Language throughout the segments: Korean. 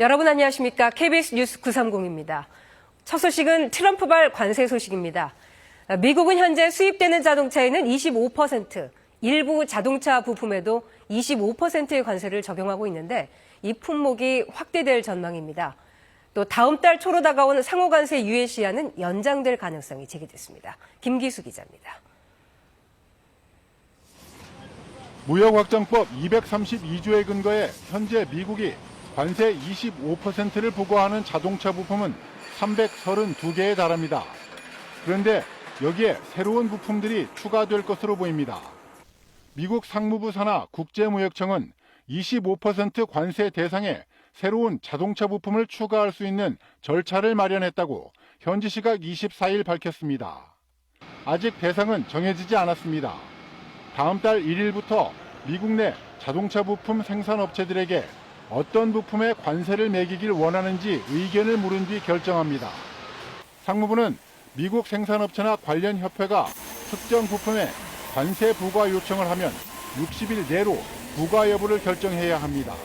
여러분 안녕하십니까? KBS 뉴스 930입니다. 첫 소식은 트럼프발 관세 소식입니다. 미국은 현재 수입되는 자동차에는 25%, 일부 자동차 부품에도 25%의 관세를 적용하고 있는데 이 품목이 확대될 전망입니다. 또 다음 달 초로 다가온 상호관세 유예 시한은 연장될 가능성이 제기됐습니다. 김기수 기자입니다. 무역확장법 232조에 근거해 현재 미국이 관세 25%를 부과하는 자동차 부품은 332개에 달합니다. 그런데 여기에 새로운 부품들이 추가될 것으로 보입니다. 미국 상무부 산하 국제무역청은 25% 관세 대상에 새로운 자동차 부품을 추가할 수 있는 절차를 마련했다고 현지 시각 24일 밝혔습니다. 아직 대상은 정해지지 않았습니다. 다음 달 1일부터 미국 내 자동차 부품 생산업체들에게 어떤 부품에 관세를 매기길 원하는지 의견을 물은 뒤 결정합니다. 상무부는 미국 생산업체나 관련 협회가 특정 부품에 관세 부과 요청을 하면 60일 내로 부과 여부를 결정해야 합니다.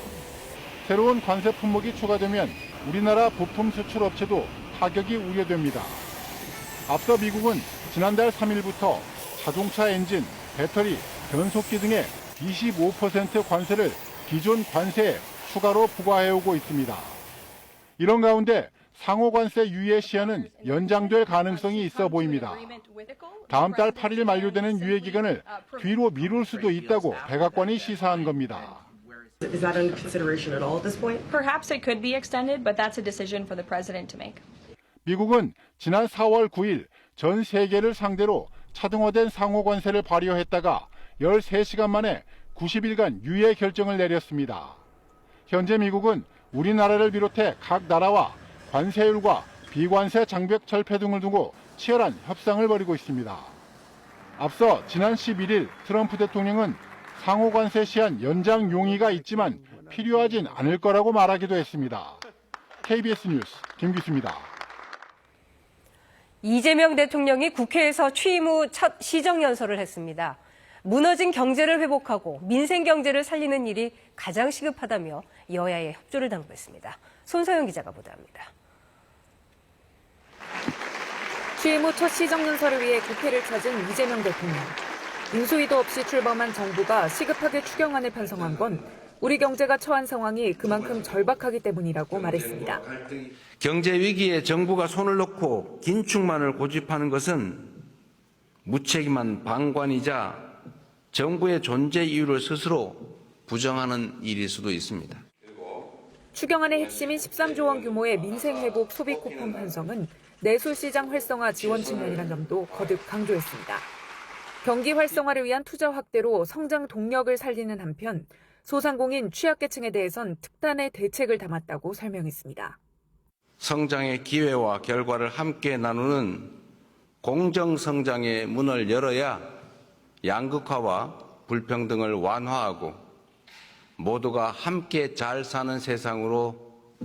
새로운 관세 품목이 추가되면 우리나라 부품 수출 업체도 타격이 우려됩니다. 앞서 미국은 지난달 3일부터 자동차 엔진, 배터리, 변속기 등의 25% 관세를 기존 관세에 추가로 부과해오고 있습니다. 이런 가운데 상호관세 유예 시한은 연장될 가능성이 있어 보입니다. 다음 달 8일 만료되는 유예 기간을 뒤로 미룰 수도 있다고 백악관이 시사한 겁니다. Is that under consideration at all at this point? Perhaps it could be extended, but that's a decision for the president to make. 미국은 지난 4월 9일 전 세계를 상대로 차등화된 상호관세를 발효했다가 13시간 만에 90일간 유예 결정을 내렸습니다. 현재 미국은 우리나라를 비롯해 각 나라와 관세율과 비관세 장벽 철폐 등을 두고 치열한 협상을 벌이고 있습니다. 앞서 지난 11일 트럼프 대통령은 상호관세 시한 연장 용의가 있지만 필요하진 않을 거라고 말하기도 했습니다. KBS 뉴스 김기수입니다. 이재명 대통령이 국회에서 취임 후 첫 시정연설을 했습니다. 무너진 경제를 회복하고 민생 경제를 살리는 일이 가장 시급하다며 여야의 협조를 당부했습니다. 손서영 기자가 보도합니다. 취임 후 첫 시정연설을 위해 국회를 찾은 이재명 대통령. 인수위도 없이 출범한 정부가 시급하게 추경안을 편성한 건 우리 경제가 처한 상황이 그만큼 절박하기 때문이라고 말했습니다. 경제 위기에 정부가 손을 놓고 긴축만을 고집하는 것은 무책임한 방관이자 정부의 존재 이유를 스스로 부정하는 일일 수도 있습니다. 추경안의 핵심인 13조 원 규모의 민생회복 소비 쿠폰 편성은 내수시장 활성화 지원 측면이란 점도 거듭 강조했습니다. 경기 활성화를 위한 투자 확대로 성장 동력을 살리는 한편 소상공인 취약계층에 대해선 특단의 대책을 담았다고 설명했습니다. 성장의 기회와 결과를 함께 나누는 공정성장의 문을 열어야 양극화와 불평등을 완화하고 모두가 함께 잘 사는 세상으로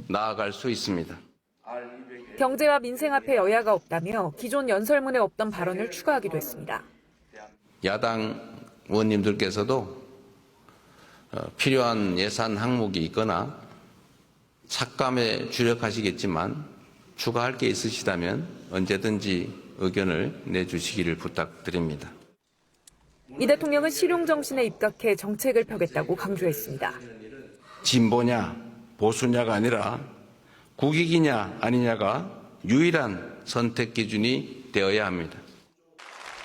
나아갈 수 있습니다. 경제와 민생 앞에 여야가 없다며 기존 연설문에 없던 발언을 추가하기도 했습니다. 야당 의원님들께서도 필요한 예산 항목이 있거나 삭감에 주력하시겠지만 추가할 게 있으시다면 언제든지 의견을 내주시기를 부탁드립니다. 이 대통령은 실용 정신에 입각해 정책을 펴겠다고 강조했습니다. 진보냐 보수냐가 아니라 국익이냐 아니냐가 유일한 선택 기준이 되어야 합니다.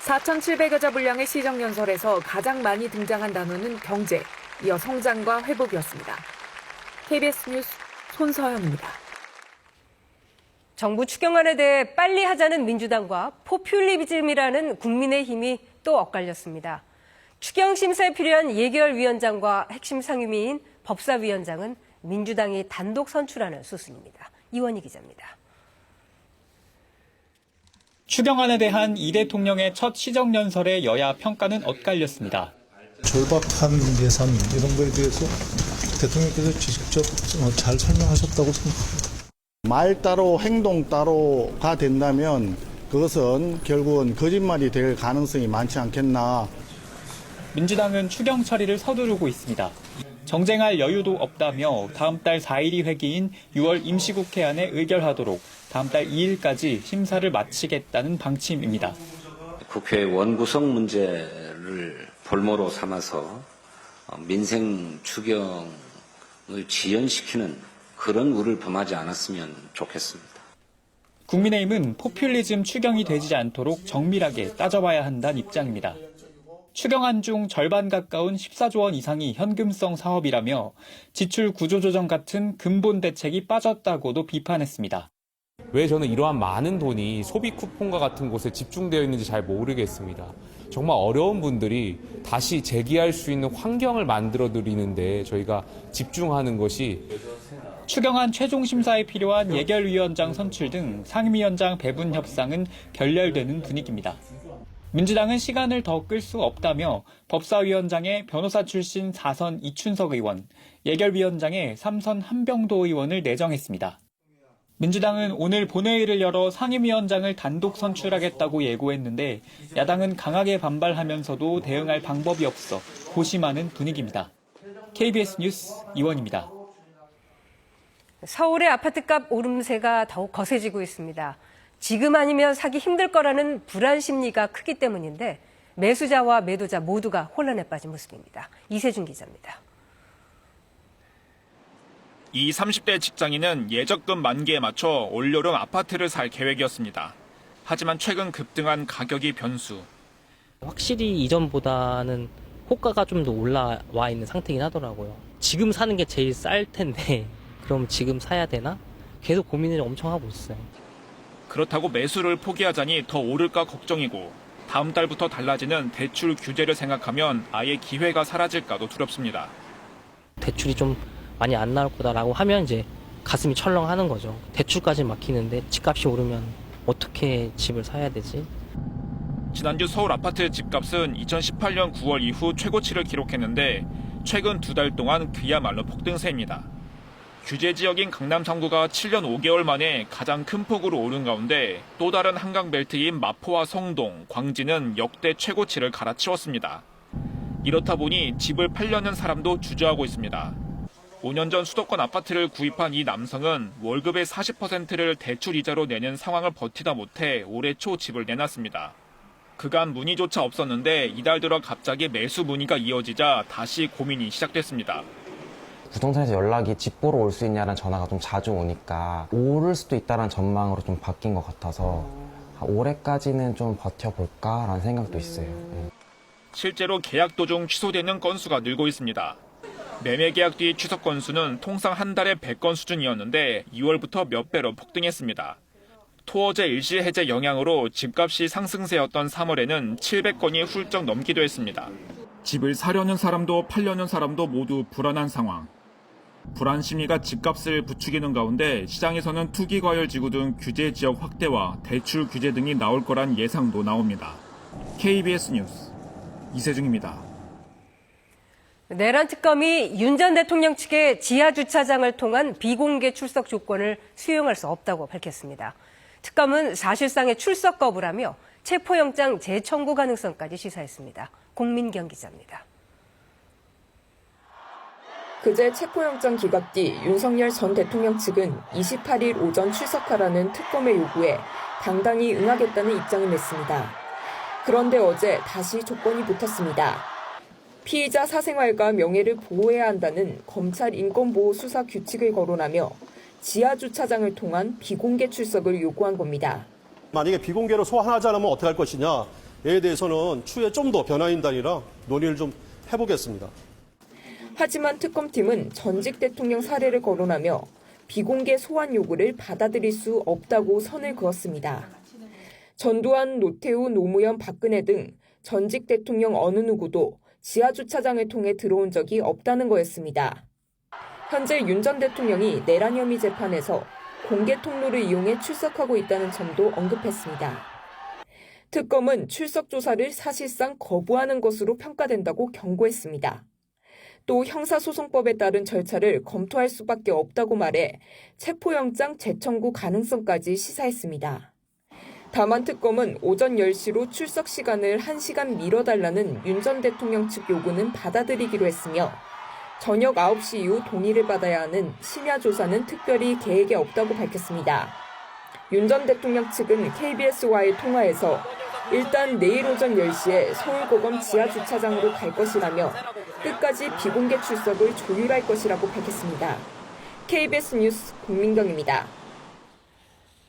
4,700여 자 분량의 시정연설에서 가장 많이 등장한 단어는 경제, 이어 성장과 회복이었습니다. KBS 뉴스 손서영입니다. 정부 추경안에 대해 빨리 하자는 민주당과 포퓰리즘이라는 국민의힘이 또 엇갈렸습니다. 추경 심사에 필요한 예결위원장과 핵심 상임위인 법사위원장은 민주당이 단독 선출하는 수순입니다. 이원희 기자입니다. 추경안에 대한 이 대통령의 첫 시정연설의 여야 평가는 엇갈렸습니다. 절박한 예산 이런 거에 대해서 대통령께서 직접 잘 설명하셨다고 생각합니다. 말 따로 행동 따로가 된다면 그것은 결국은 거짓말이 될 가능성이 많지 않겠나. 민주당은 추경 처리를 서두르고 있습니다. 정쟁할 여유도 없다며 다음 달 4일이 회기인 6월 임시국회안에 의결하도록 다음 달 2일까지 심사를 마치겠다는 방침입니다. 국회 원구성 문제를 볼모로 삼아서 민생 추경을 지연시키는 그런 우를 범하지 않았으면 좋겠습니다. 국민의힘은 포퓰리즘 추경이 되지 않도록 정밀하게 따져봐야 한다는 입장입니다. 추경안 중 절반 가까운 14조 원 이상이 현금성 사업이라며 지출 구조조정 같은 근본 대책이 빠졌다고도 비판했습니다. 왜 저는 이러한 많은 돈이 소비 쿠폰과 같은 곳에 집중되어 있는지 잘 모르겠습니다. 정말 어려운 분들이 다시 재기할 수 있는 환경을 만들어 드리는데 저희가 집중하는 것이 추경안 최종 심사에 필요한 예결위원장 선출 등 상임위원장 배분 협상은 결렬되는 분위기입니다. 민주당은 시간을 더 끌 수 없다며 법사위원장에 변호사 출신 4선 이춘석 의원, 예결위원장에 3선 한병도 의원을 내정했습니다. 민주당은 오늘 본회의를 열어 상임위원장을 단독 선출하겠다고 예고했는데 야당은 강하게 반발하면서도 대응할 방법이 없어 고심하는 분위기입니다. KBS 뉴스 이원입니다. 서울의 아파트값 오름세가 더욱 거세지고 있습니다. 지금 아니면 사기 힘들 거라는 불안 심리가 크기 때문인데 매수자와 매도자 모두가 혼란에 빠진 모습입니다. 이세준 기자입니다. 이 30대 직장인은 예적금 만기에 맞춰 올여름 아파트를 살 계획이었습니다. 하지만 최근 급등한 가격이 변수. 확실히 이전보다는 호가가 좀 더 올라와 있는 상태긴 하더라고요. 지금 사는 게 제일 쌀 텐데 그럼 지금 사야 되나? 계속 고민을 엄청 하고 있어요. 그렇다고 매수를 포기하자니 더 오를까 걱정이고 다음 달부터 달라지는 대출 규제를 생각하면 아예 기회가 사라질까도 두렵습니다. 대출이 좀 많이 안 나올 거다라고 하면 이제 가슴이 철렁하는 거죠. 대출까지 막히는데 집값이 오르면 어떻게 집을 사야 되지? 지난주 서울 아파트 집값은 2018년 9월 이후 최고치를 기록했는데 최근 2달 동안 그야말로 폭등세입니다. 규제 지역인 강남 3구가 7년 5개월 만에 가장 큰 폭으로 오른 가운데 또 다른 한강 벨트인 마포와 성동, 광진은 역대 최고치를 갈아치웠습니다. 이렇다 보니 집을 팔려는 사람도 주저하고 있습니다. 5년 전 수도권 아파트를 구입한 이 남성은 월급의 40%를 대출 이자로 내는 상황을 버티다 못해 올해 초 집을 내놨습니다. 그간 문의조차 없었는데 이달 들어 갑자기 매수 문의가 이어지자 다시 고민이 시작됐습니다. 부동산에서 연락이 집 보러 올 수 있냐는 전화가 좀 자주 오니까 오를 수도 있다는 전망으로 좀 바뀐 것 같아서 올해까지는 좀 버텨볼까라는 생각도 있어요. 실제로 계약 도중 취소되는 건수가 늘고 있습니다. 매매 계약 뒤 취소 건수는 통상 한 달에 100건 수준이었는데 2월부터 몇 배로 폭등했습니다. 토어제 일시 해제 영향으로 집값이 상승세였던 3월에는 700건이 훌쩍 넘기도 했습니다. 집을 사려는 사람도 팔려는 사람도 모두 불안한 상황. 불안 심리가 집값을 부추기는 가운데 시장에서는 투기과열지구 등 규제 지역 확대와 대출 규제 등이 나올 거란 예상도 나옵니다. KBS 뉴스 이세중입니다. 내란 특검이 윤 전 대통령 측의 지하 주차장을 통한 비공개 출석 조건을 수용할 수 없다고 밝혔습니다. 특검은 사실상의 출석 거부라며 체포영장 재청구 가능성까지 시사했습니다. 공민경 기자입니다. 그제 체포영장 기각 뒤 윤석열 전 대통령 측은 28일 오전 출석하라는 특검의 요구에 당당히 응하겠다는 입장을 냈습니다. 그런데 어제 다시 조건이 붙었습니다. 피의자 사생활과 명예를 보호해야 한다는 검찰 인권보호 수사 규칙을 거론하며 지하 주차장을 통한 비공개 출석을 요구한 겁니다. 만약에 비공개로 소환하지 않으면 어떻게 할 것이냐에 대해서는 추후에 좀 더 변화인 단위라 논의를 좀 해보겠습니다. 하지만 특검팀은 전직 대통령 사례를 거론하며 비공개 소환 요구를 받아들일 수 없다고 선을 그었습니다. 전두환, 노태우, 노무현, 박근혜 등 전직 대통령 어느 누구도 지하 주차장을 통해 들어온 적이 없다는 거였습니다. 현재 윤 전 대통령이 내란 혐의 재판에서 공개 통로를 이용해 출석하고 있다는 점도 언급했습니다. 특검은 출석 조사를 사실상 거부하는 것으로 평가된다고 경고했습니다. 또 형사소송법에 따른 절차를 검토할 수밖에 없다고 말해 체포영장 재청구 가능성까지 시사했습니다. 다만 특검은 오전 10시로 출석 시간을 1시간 미뤄달라는 윤 전 대통령 측 요구는 받아들이기로 했으며 저녁 9시 이후 동의를 받아야 하는 심야 조사는 특별히 계획에 없다고 밝혔습니다. 윤 전 대통령 측은 KBS와의 통화에서 일단 내일 오전 10시에 서울고검 지하주차장으로 갈 것이라며 끝까지 비공개 출석을 조율할 것이라고 밝혔습니다. KBS 뉴스 공민경입니다.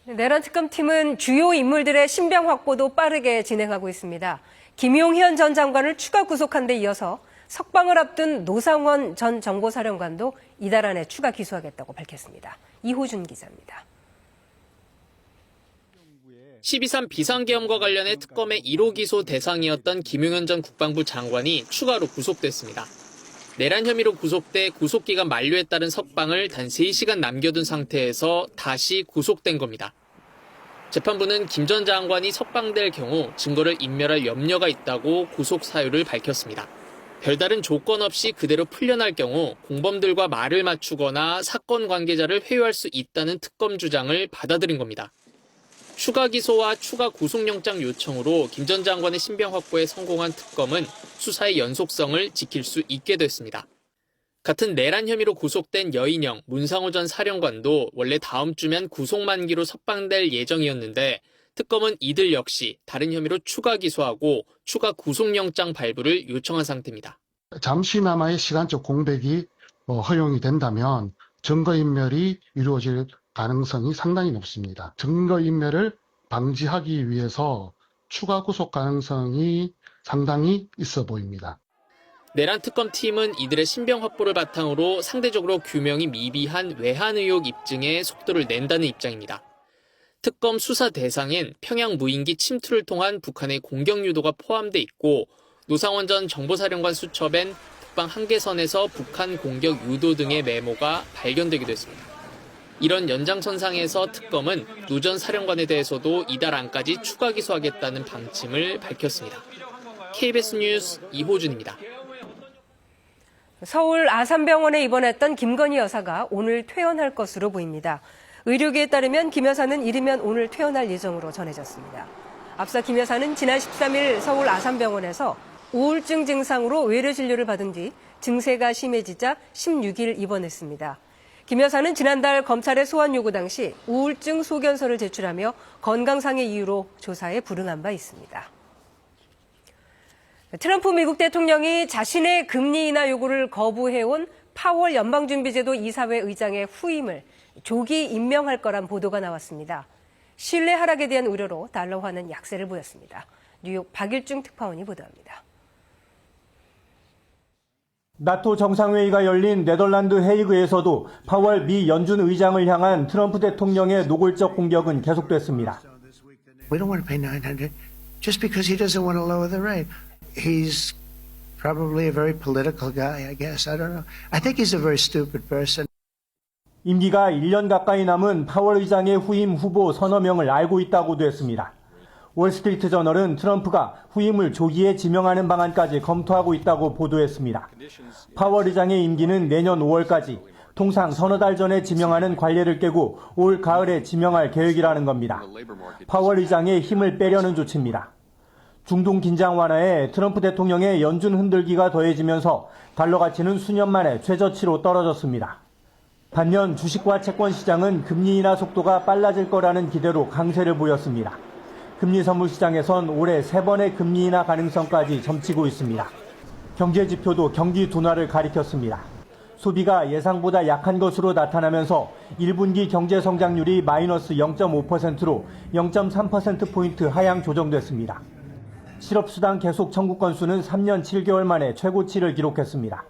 내란 특검팀은 주요 인물들의 신병 확보도 빠르게 진행하고 있습니다. 김용현 전 장관을 추가 구속한 데 이어서 석방을 앞둔 노상원 전 정보사령관도 이달 안에 추가 기소하겠다고 밝혔습니다. 이호준 기자입니다. 12.3 비상계엄과 관련해 특검의 1호 기소 대상이었던 김용현 전 국방부 장관이 추가로 구속됐습니다. 내란 혐의로 구속돼 구속기간 만료에 따른 석방을 단 3시간 남겨둔 상태에서 다시 구속된 겁니다. 재판부는 김 전 장관이 석방될 경우 증거를 인멸할 염려가 있다고 구속 사유를 밝혔습니다. 별다른 조건 없이 그대로 풀려날 경우 공범들과 말을 맞추거나 사건 관계자를 회유할 수 있다는 특검 주장을 받아들인 겁니다. 추가 기소와 추가 구속영장 요청으로 김 전 장관의 신병 확보에 성공한 특검은 수사의 연속성을 지킬 수 있게 됐습니다. 같은 내란 혐의로 구속된 여인영, 문상호 전 사령관도 원래 다음 주면 구속 만기로 석방될 예정이었는데 특검은 이들 역시 다른 혐의로 추가 기소하고 추가 구속영장 발부를 요청한 상태입니다. 잠시나마의 시간적 공백이 허용이 된다면 증거인멸이 이루어질 가능성이 상당히 높습니다. 증거인멸을 방지하기 위해서 추가 구속 가능성이 상당히 있어 보입니다. 내란 특검팀은 이들의 신병 확보를 바탕으로 상대적으로 규명이 미비한 외환 의혹 입증에 속도를 낸다는 입장입니다. 특검 수사 대상엔 평양 무인기 침투를 통한 북한의 공격 유도가 포함돼 있고 노상원 전 정보사령관 수첩엔 북방 한계선에서 북한 공격 유도 등의 메모가 발견되기도 했습니다. 이런 연장선상에서 특검은 노 전 사령관에 대해서도 이달 안까지 추가 기소하겠다는 방침을 밝혔습니다. KBS 뉴스 이호준입니다. 서울 아산병원에 입원했던 김건희 여사가 오늘 퇴원할 것으로 보입니다. 의료계에 따르면 김 여사는 이르면 오늘 퇴원할 예정으로 전해졌습니다. 앞서 김 여사는 지난 13일 서울 아산병원에서 우울증 증상으로 외래 진료를 받은 뒤 증세가 심해지자 16일 입원했습니다. 김 여사는 지난달 검찰의 소환 요구 당시 우울증 소견서를 제출하며 건강상의 이유로 조사에 불응한 바 있습니다. 트럼프 미국 대통령이 자신의 금리 인하 요구를 거부해온 파월 연방준비제도 이사회 의장의 후임을 조기 임명할 거란 보도가 나왔습니다. 신뢰 하락에 대한 우려로 달러화는 약세를 보였습니다. 뉴욕 박일중 특파원이 보도합니다. 나토 정상회의가 열린 네덜란드 헤이그에서도 파월 미 연준 의장을 향한 트럼프 대통령의 노골적 공격은 계속됐습니다. We don't want to pay 900 just because he doesn't want to lower the rate. He's probably a very political guy, I guess. I don't know. I think he's a very stupid person. 임기가 1년 가까이 남은 파월 의장의 후임 후보 서너 명을 알고 있다고도 했습니다. 월스트리트 저널은 트럼프가 후임을 조기에 지명하는 방안까지 검토하고 있다고 보도했습니다. 파월 의장의 임기는 내년 5월까지 통상 서너 달 전에 지명하는 관례를 깨고 올 가을에 지명할 계획이라는 겁니다. 파월 의장의 힘을 빼려는 조치입니다. 중동 긴장 완화에 트럼프 대통령의 연준 흔들기가 더해지면서 달러 가치는 수년 만에 최저치로 떨어졌습니다. 반면 주식과 채권 시장은 금리 인하 속도가 빨라질 거라는 기대로 강세를 보였습니다. 금리 선물 시장에선 올해 3번의 금리 인하 가능성까지 점치고 있습니다. 경제 지표도 경기 둔화를 가리켰습니다. 소비가 예상보다 약한 것으로 나타나면서 1분기 경제 성장률이 마이너스 0.5%로 0.3%포인트 하향 조정됐습니다. 실업수당 계속 청구 건수는 3년 7개월 만에 최고치를 기록했습니다.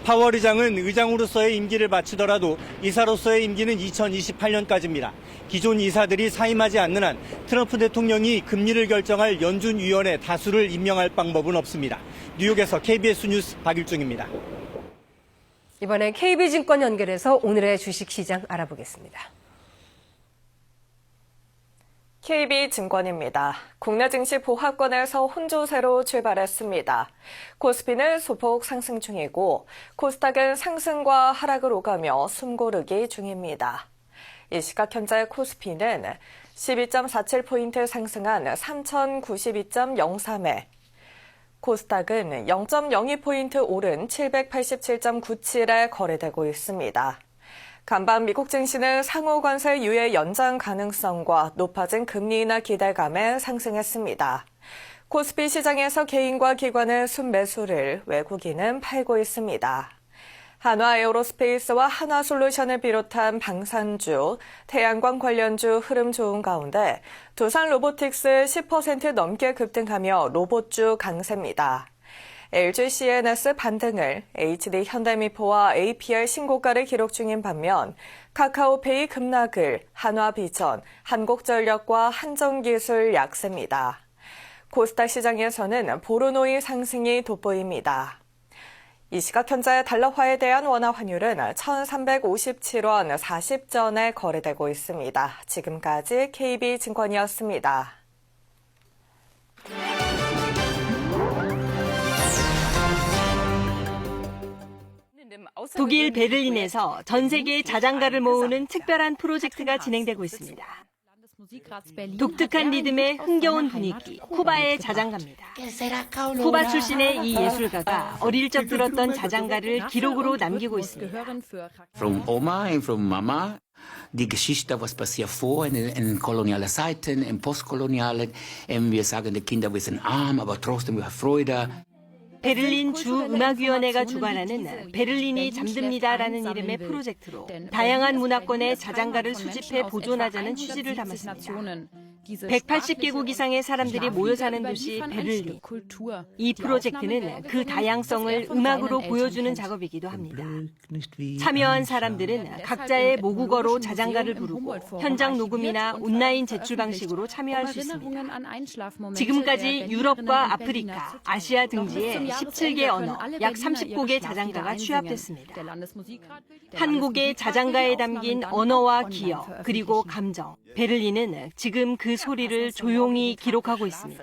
파월 의장은 의장으로서의 임기를 마치더라도 이사로서의 임기는 2028년까지입니다. 기존 이사들이 사임하지 않는 한 트럼프 대통령이 금리를 결정할 연준위원회 다수를 임명할 방법은 없습니다. 뉴욕에서 KBS 뉴스 박일중입니다. 이번엔 KB증권 연결해서 오늘의 주식시장 알아보겠습니다. KB증권입니다. 국내 증시 보합권에서 혼조세로 출발했습니다. 코스피는 소폭 상승 중이고 코스닥은 상승과 하락을 오가며 숨고르기 중입니다. 이 시각 현재 코스피는 12.47포인트 상승한 3092.03에 코스닥은 0.02포인트 오른 787.97에 거래되고 있습니다. 간밤 미국 증시는 상호 관세 유예 연장 가능성과 높아진 금리 인하 기대감에 상승했습니다. 코스피 시장에서 개인과 기관의 순매수를 외국인은 팔고 있습니다. 한화 에어로스페이스와 한화솔루션을 비롯한 방산주, 태양광 관련주 흐름 좋은 가운데 두산 로보틱스 10% 넘게 급등하며 로봇주 강세입니다. LG CNS 반등을, HD 현대미포와 APR 신고가를 기록 중인 반면 카카오페이 급락을, 한화비전, 한국전력과 한전기술 약세입니다. 코스닥 시장에서는 보르노이 상승이 돋보입니다. 이 시각 현재 달러화에 대한 원화 환율은 1,357원 40전에 거래되고 있습니다. 지금까지 KB증권이었습니다. 독일 베를린에서 전 세계 자장가를 모으는 특별한 프로젝트가 진행되고 있습니다. 독특한 리듬의 흥겨운 분위기, 쿠바의 자장가입니다. 쿠바 출신의 이 예술가가 어릴 적 들었던 자장가를 기록으로 남기고 있습니다. From Oma and from Mama, die Geschichte, was passiert vor in kolonialen Zeiten, in postkolonialen, und wir sagen, die Kinder, wir sind arm, aber trotzdem wir haben Freude. 베를린 주음악위원회가 주관하는 베를린이 잠듭니다라는 이름의 프로젝트로 다양한 문화권의 자장가를 수집해 보존하자는 취지를 담았습니다. 180개국 이상의 사람들이 모여 사는 도시 베를린. 이 프로젝트는 그 다양성을 음악으로 보여주는 작업이기도 합니다. 참여한 사람들은 각자의 모국어로 자장가를 부르고 현장 녹음이나 온라인 제출 방식으로 참여할 수 있습니다. 지금까지 유럽과 아프리카, 아시아 등지에 17개 언어, 약 30곡의 자장가가 취합됐습니다. 한국의 자장가에 담긴 언어와 기억, 그리고 감정. 베를린은 지금 그 소리를 조용히 기록하고 있습니다.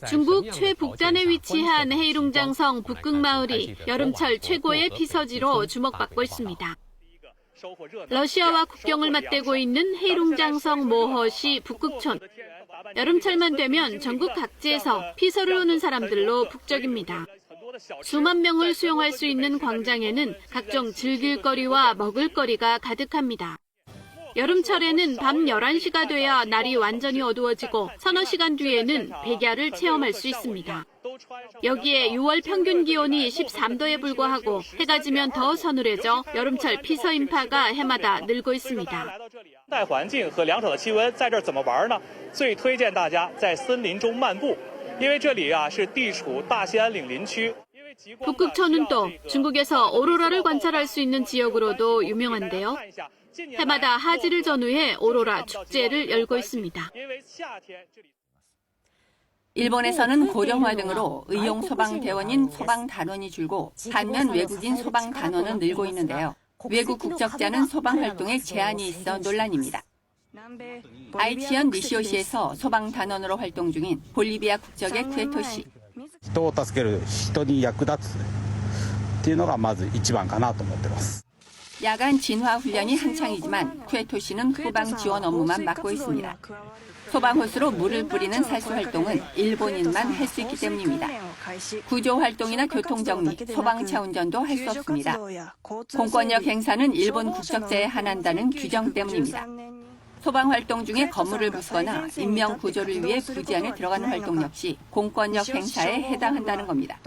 중국 최북단에 위치한 헤이룽장성 북극마을이 여름철 최고의 피서지로 주목받고 있습니다. 러시아와 국경을 맞대고 있는 헤이룽장성 모허시 북극촌. 여름철만 되면 전국 각지에서 피서를 오는 사람들로 북적입니다. 수만 명을 수용할 수 있는 광장에는 각종 즐길거리와 먹을거리가 가득합니다. 여름철에는 밤 11시가 돼야 날이 완전히 어두워지고 서너 시간 뒤에는 백야를 체험할 수 있습니다. 여기에 6월 평균 기온이 13도에 불과하고 해가 지면 더 서늘해져 여름철 피서 인파가 해마다 늘고 있습니다. 북극천은 또 중국에서 오로라를 관찰할 수 있는 지역으로도 유명한데요. 해마다 하지를 전후해 오로라 축제를 열고 있습니다. 일본에서는 고령화 등으로 의용 소방대원인 소방단원이 줄고 반면 외국인 소방단원은 늘고 있는데요. 외국 국적자는 소방활동에 제한이 있어 논란입니다. 아이치현 니시오시에서 소방단원으로 활동 중인 볼리비아 국적의 쿠에토 씨. 人を助ける、人に役立つっていうのがまず一番かなと思ってます。 야간 진화 훈련이 한창이지만 쿠에토 씨는 후방 지원 업무만 맡고 있습니다. 소방호스로 물을 뿌리는 살수 활동은 일본인만 할 수 있기 때문입니다. 구조 활동이나 교통정리, 소방차 운전도 할 수 없습니다. 공권력 행사는 일본 국적자에 한한다는 규정 때문입니다. 소방 활동 중에 건물을 부수거나 인명 구조를 위해 부지 안에 들어가는 활동 역시 공권력 행사에 해당한다는 겁니다.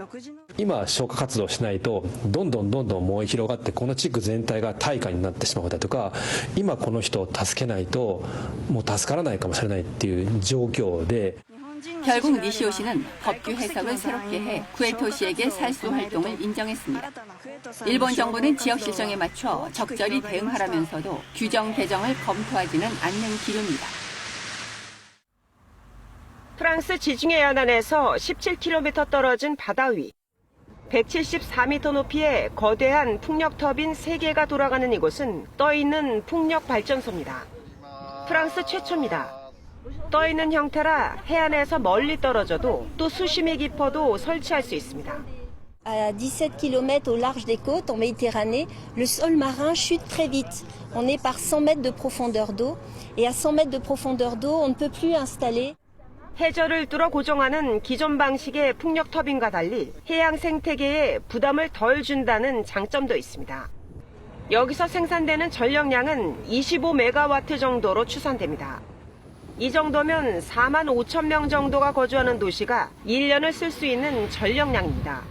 今消火活動しないとどんどん燃え広がってこの地区全体が大火になってしまうだとか今この人を助けないともう助からないかもしれないっていう状況で 결국 니시오 씨는 법규 해석을 새롭게 해 쿠에토 씨에게 살수 활동을 인정했습니다. 일본 정부는 지역 실정에 맞춰 적절히 대응하라면서도 규정 개정을 검토하지는 않는 기류입니다. 프랑스 지중해 연안에서 17km 떨어진 바다 위 174m 높이의 거대한 풍력 터빈 3개가 돌아가는 이곳은 떠있는 풍력 발전소입니다. 프랑스 최초입니다. 떠있는 형태라 해안에서 멀리 떨어져도 또 수심이 깊어도 설치할 수 있습니다. À 17 km au large des côtes, en Méditerranée, le sol marin chute très vite. On est par 100 mètres de profondeur d'eau. Et à 100 mètres de profondeur d'eau, on ne peut plus installer. 해저를 뚫어 고정하는 기존 방식의 풍력 터빈과 달리 해양 생태계에 부담을 덜 준다는 장점도 있습니다. 여기서 생산되는 전력량은 25메가와트 정도로 추산됩니다. 이 정도면 4만 5천 명 정도가 거주하는 도시가 1년을 쓸 수 있는 전력량입니다.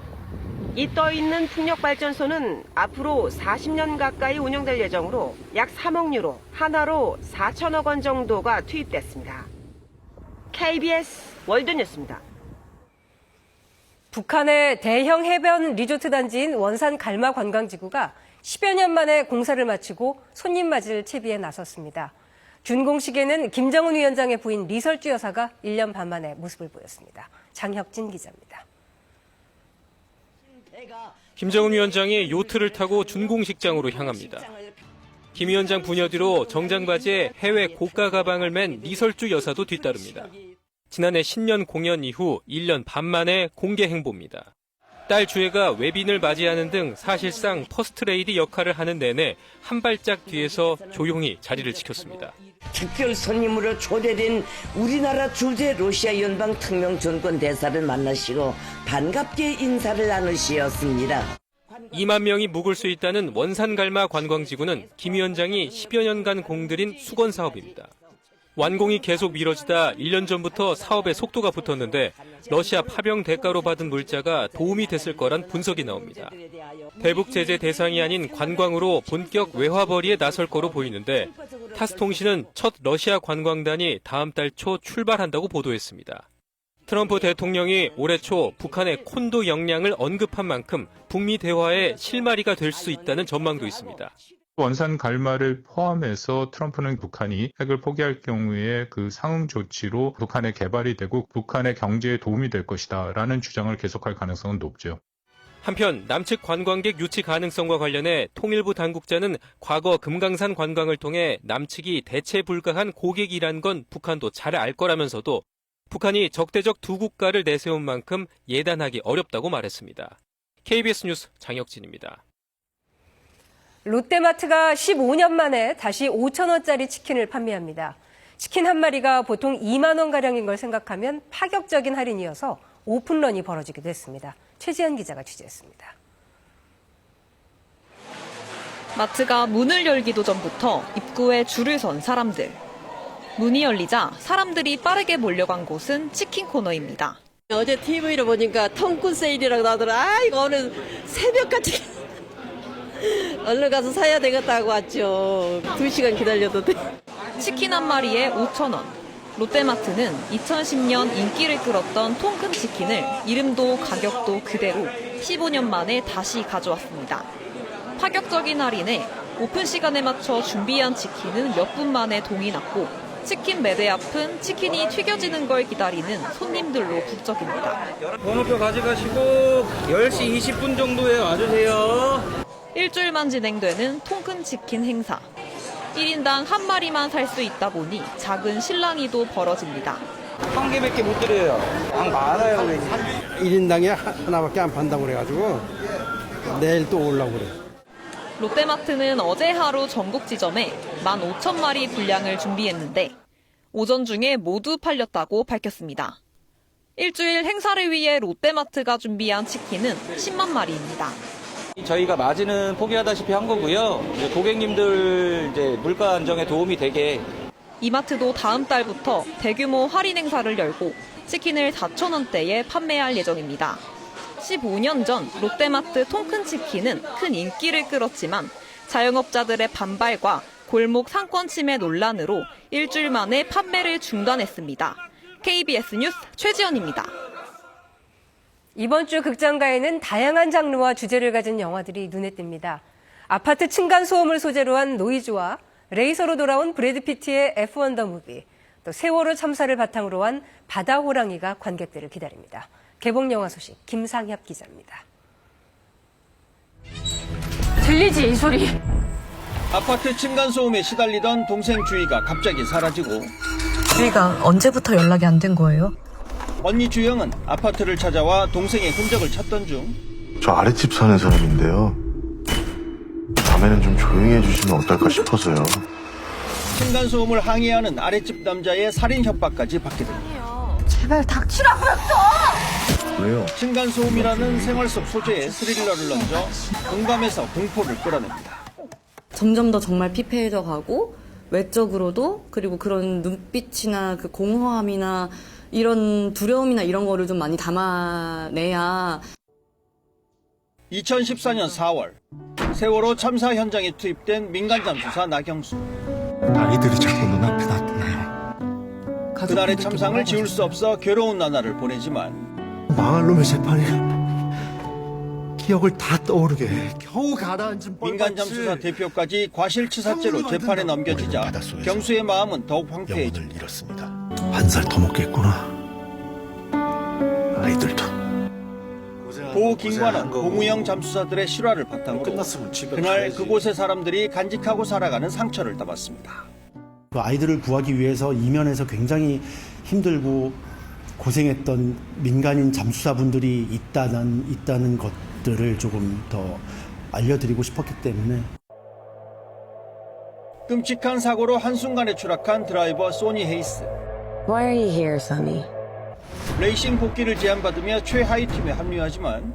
이 떠있는 풍력발전소는 앞으로 40년 가까이 운영될 예정으로 약 3억 유로, 하나로 4천억 원 정도가 투입됐습니다. KBS 월드뉴스입니다. 북한의 대형 해변 리조트 단지인 원산 갈마 관광지구가 10여 년 만에 공사를 마치고 손님 맞을 채비에 나섰습니다. 준공식에는 김정은 위원장의 부인 리설주 여사가 1년 반 만에 모습을 보였습니다. 장혁진 기자입니다. 김정은 위원장이 요트를 타고 준공식장으로 향합니다. 김 위원장 부녀 뒤로 정장 바지에 해외 고가 가방을 맨 리설주 여사도 뒤따릅니다. 지난해 신년 공연 이후 1년 반 만에 공개 행보입니다. 딸 주애가 외빈을 맞이하는 등 사실상 퍼스트레이디 역할을 하는 내내 한 발짝 뒤에서 조용히 자리를 지켰습니다. 특별 손님으로 초대된 우리나라 주재 러시아 연방 특명전권 대사를 만나시고 반갑게 인사를 나누시었습니다. 2만 명이 묵을 수 있다는 원산갈마 관광지구는 김 위원장이 10여 년간 공들인 수건 사업입니다. 완공이 계속 미뤄지다 1년 전부터 사업에 속도가 붙었는데 러시아 파병 대가로 받은 물자가 도움이 됐을 거란 분석이 나옵니다. 대북 제재 대상이 아닌 관광으로 본격 외화벌이에 나설 거로 보이는데 타스통신은 첫 러시아 관광단이 다음 달 초 출발한다고 보도했습니다. 트럼프 대통령이 올해 초 북한의 콘도 역량을 언급한 만큼 북미 대화의 실마리가 될 수 있다는 전망도 있습니다. 원산 갈마를 포함해서 트럼프는 북한이 핵을 포기할 경우에 그 상응 조치로 북한의 개발이 되고 북한의 경제에 도움이 될 것이다라는 주장을 계속할 가능성은 높죠. 한편 남측 관광객 유치 가능성과 관련해 통일부 당국자는 과거 금강산 관광을 통해 남측이 대체 불가한 고객이란 건 북한도 잘 알 거라면서도 북한이 적대적 두 국가를 내세운 만큼 예단하기 어렵다고 말했습니다. KBS 뉴스 장혁진입니다. 롯데마트가 15년 만에 다시 5,000원짜리 치킨을 판매합니다. 치킨 한 마리가 보통 2만 원가량인 걸 생각하면 파격적인 할인이어서 오픈런이 벌어지기도 했습니다. 최지연 기자가 취재했습니다. 마트가 문을 열기도 전부터 입구에 줄을 선 사람들. 문이 열리자 사람들이 빠르게 몰려간 곳은 치킨 코너입니다. 어제 TV로 보니까 톰큰 세일이라고 나더라. 이거 오늘 새벽같이 얼른 가서 사야 되겠다고 왔죠. 2시간 기다려도 돼. 치킨 한 마리에 5,000원. 롯데마트는 2010년 인기를 끌었던 통큰 치킨을 이름도 가격도 그대로 15년 만에 다시 가져왔습니다. 파격적인 할인에 오픈 시간에 맞춰 준비한 치킨은 몇 분 만에 동이 났고 치킨 매대 앞은 치킨이 튀겨지는 걸 기다리는 손님들로 북적입니다. 번호표 가져가시고 10시 20분 정도에 와주세요. 일주일만 진행되는 통큰 치킨 행사. 1인당 한 마리만 살 수 있다 보니 작은 실랑이도 벌어집니다. 한 개밖에 못 드려요. 양 많아요. 1인당에 하나밖에 안 판다고 그래가지고 내일 또 오려고 그래. 롯데마트는 어제 하루 전국 지점에 15,000마리 분량을 준비했는데 오전 중에 모두 팔렸다고 밝혔습니다. 일주일 행사를 위해 롯데마트가 준비한 치킨은 10만 마리입니다. 저희가 마진은 포기하다시피 한 거고요. 고객님들 물가 안정에 도움이 되게. 이마트도 다음 달부터 대규모 할인 행사를 열고 치킨을 4,000원대에 판매할 예정입니다. 15년 전 롯데마트 통큰 치킨은 큰 인기를 끌었지만 자영업자들의 반발과 골목 상권 침해 논란으로 일주일 만에 판매를 중단했습니다. KBS 뉴스 최지연입니다. 이번 주 극장가에는 다양한 장르와 주제를 가진 영화들이 눈에 띕니다. 아파트 층간소음을 소재로 한 노이즈와 레이서로 돌아온 브래드 피트의 F1 더 무비, 또 세월호 참사를 바탕으로 한 바다 호랑이가 관객들을 기다립니다. 개봉 영화 소식 김상협 기자입니다. 들리지 이 소리. 아파트 층간소음에 시달리던 동생 주희가 갑자기 사라지고 주희가 언제부터 연락이 안 된 거예요? 언니 주영은 아파트를 찾아와 동생의 흔적을 찾던 중 저 아랫집 사는 사람인데요. 밤에는 좀 조용히 해주시면 어떨까 싶어서요. 층간소음을 항의하는 아랫집 남자의 살인 협박까지 받게 됩니다. 제발 닥치라고요 또! 왜요? 층간소음이라는 생활 속 소재에 스릴러를 얹어 공감에서 공포를 끌어냅니다. 점점 더 정말 피폐해져 가고 외적으로도 그리고 그런 눈빛이나 그 공허함이나 이런 두려움이나 이런 거를 좀 많이 담아내야 2014년 4월 세월호 참사 현장에 투입된 민간 잠수사 나경수. 아이들이 자꾸 눈앞에 나타나요. 그날의 참상을 지울 수 없어 괴로운 나날을 보내지만 망할 놈의 재판이 기억을 다 떠오르게 해. 겨우 가라앉은 민간 잠수사 대표까지 과실치사죄로 재판에 넘겨지자 경수의 마음은 더욱 황폐해져 잃었습니다. 한 살 더 먹겠구나. 아이들도. 고 김관원, 고무영 잠수사들의 실화를 바탕으로 그날 그곳의 사람들이 간직하고 살아가는 상처를 담았습니다. 아이들을 구하기 위해서 이면에서 굉장히 힘들고 고생했던 민간인 잠수사분들이 있다는 것들을 조금 더 알려드리고 싶었기 때문에. 끔찍한 사고로 한순간에 추락한 드라이버 소니 헤이스. Why are you here, Sonny? 레이싱 복귀를 제안받으며 최하위 팀에 합류하지만